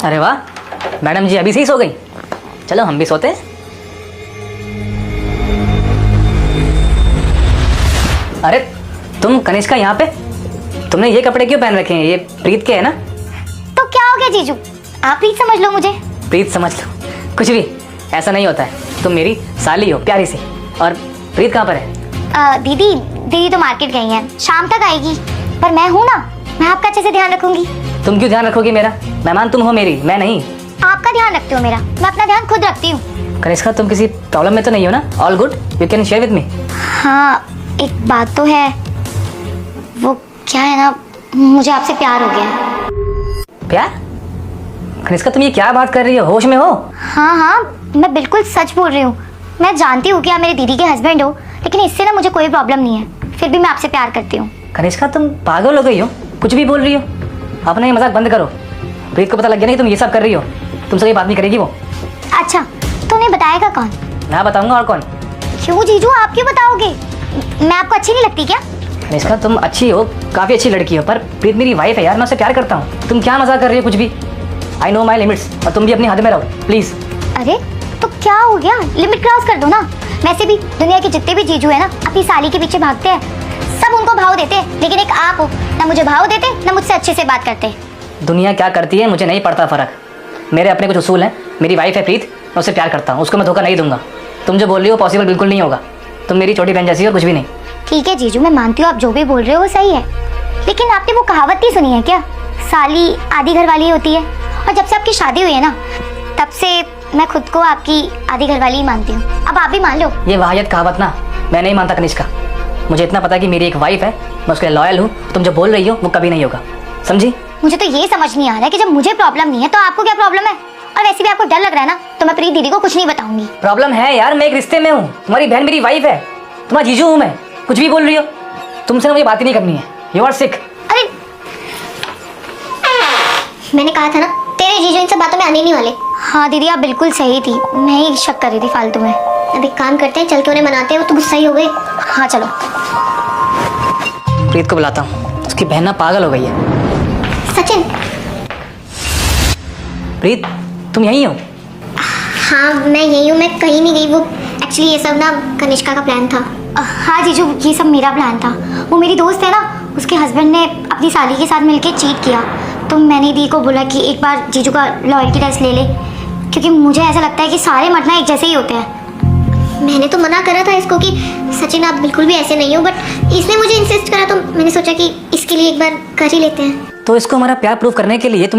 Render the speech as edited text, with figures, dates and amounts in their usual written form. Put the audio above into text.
अरे वाह, मैडम जी अभी से ही सो गई। चलो हम भी सोते हैं। अरे तुम कनिष्का यहाँ पे? तुमने ये कपड़े क्यों पहन रखे हैं? ये प्रीत के है ना? तो क्या हो गया जीजू, आप प्रीत समझ लो मुझे। प्रीत समझ लो, कुछ भी ऐसा नहीं होता है। तुम मेरी साली हो, प्यारी सी। और प्रीत कहाँ पर है? दीदी तो मार्केट गई हैं, शाम तक आएगी। पर मैं हूँ ना, मैं आपका अच्छे से ध्यान रखूंगी। तुम क्यों ध्यान रखोगी मेरा? मेहमान तुम हो मेरी, मैं नहीं। आपका ध्यान रखते हो मेरा, मैं अपना ध्यान खुद रखती हूँ। कनिष्का तुम किसी प्रॉब्लम में तो नहीं हो ना? All good, you can share with me. हाँ एक बात तो है, वो क्या है ना, मुझे आपसे प्यार हो गया है। प्यार? कनिष्का तुम ये क्या बात कर रही हो? होश में हो? हाँ, मैं बिल्कुल सच बोल रही हूँ। मैं जानती हूँ कि आप मेरी दीदी के हस्बैंड हो, लेकिन इससे ना मुझे कोई प्रॉब्लम नहीं है। फिर भी मैं आपसे प्यार करती हूँ। कनिष्का तुम पागल हो गई हो, कुछ भी बोल रही हो। अपना ये मजाक बंद करो। प्रीत को पता लग गया नहीं तुम ये सब कर रही हो। तुमसे ये बात नहीं करेगी वो। अच्छा तो उन्हें बताएगा कौन? मैं बताऊंगा, और कौन? क्यों जीजू, आप क्यों बताओगे? मैं आपको अच्छी नहीं लगती क्या? कनिष्का तुम अच्छी हो, काफ़ी अच्छी लड़की हो, पर प्रीत मेरी वाइफ है यार, मैं उससे प्यार करता हूँ। तुम क्या मजाक कर रही हो कुछ भी? आई नो माई लिमिट्स, और तुम भी अपनी हद में रहो प्लीज़। अरे तो क्या हो गया, लिमिट क्रॉस कर दो ना। वैसे भी दुनिया के जितने भी जीजू है ना, अपनी साली के पीछे भागते हैं, सब उनको भाव देते हैं, लेकिन एक आप हो, ना मुझे भाव देते ना मुझसे अच्छे से बात करते। दुनिया क्या करती है मुझे नहीं पड़ता फ़र्क। मेरे अपने कुछ उसूल हैं। मेरी वाइफ है प्रीत, मैं उससे प्यार करता हूँ, उसको मैं धोखा नहीं दूंगा। तुम जो बोल रही हो पॉसिबल बिल्कुल नहीं होगा। तुम मेरी छोटी बहन जैसी हो और कुछ भी नहीं। ठीक है जीजू, मैं मानती हूँ आप जो भी बोल रहे हो वो सही है, लेकिन आपने वो कहावत नहीं सुनी है क्या, साली आधी घरवाली होती है? और जब से आपकी शादी हुई है ना, तब से मैं खुद को आपकी आधी घरवाली ही मानती हूँ। अब आप भी मान लो। ये वाहियत कहावत ना मैं नहीं मानता कनिष्का। मुझे इतना पता है कि मेरी एक वाइफ है, मैं उसके लिए लॉयल हूँ। तुम जो बोल रही हो वो कभी नहीं होगा, समझी? मुझे तो ये समझ नहीं आ रहा है कि जब मुझे प्रॉब्लम नहीं है तो आपको क्या प्रॉब्लम है? और वैसे भी आपको डर लग रहा है ना, तो मैं प्रीत दीदी को कुछ नहीं बताऊंगी। प्रॉब्लम है यार, मैं एक रिश्ते में हूँ। तुम्हारी बहन मेरी वाइफ है, तुम्हारा जीजू हूँ मैं। कुछ भी बोल रही हो, तुमसे ना मुझे बात ही नहीं करनी है। You are sick. अरे मैंने कहा था ना, तेरे जीजू इन सब बातों में आने नहीं वाले। हाँ दीदी आप बिल्कुल सही थी, मैं ही शक कर रही थी फालतू में। अब एक काम करते हैं, चल के उन्हें मनाते हैं, वो तो गुस्सा ही हो गई। हाँ चलो। प्रीत को बुलाता हूँ, उसकी बहन ना पागल हो गई है। सचिन। प्रीत तुम यहीं हो? हाँ मैं यही हूँ, मैं कहीं नहीं गई। वो एक्चुअली ये सब ना कनिष्का का प्लान था। हाँ जीजू ये सब मेरा प्लान था। वो मेरी दोस्त है ना, उसके हस्बैंड ने अपनी साली के साथ मिलकर चीट किया, तो मैंने दी को बोला कि एक बार जीजू का लॉयल्टी टेस्ट ले ले, क्योंकि मुझे ऐसा लगता है कि सारे मर्द एक जैसे ही होते हैं। मैंने तो मना करा था इसको कि सचिन आप बिल्कुल भी ऐसे नहीं हो, बट इसने मुझे इंसिस्ट करा, तो मैंने सोचा कि इसके लिए एक बार कर ही लेते हैं। तो इसको हमारा प्यार प्रूव करने के लिए तुम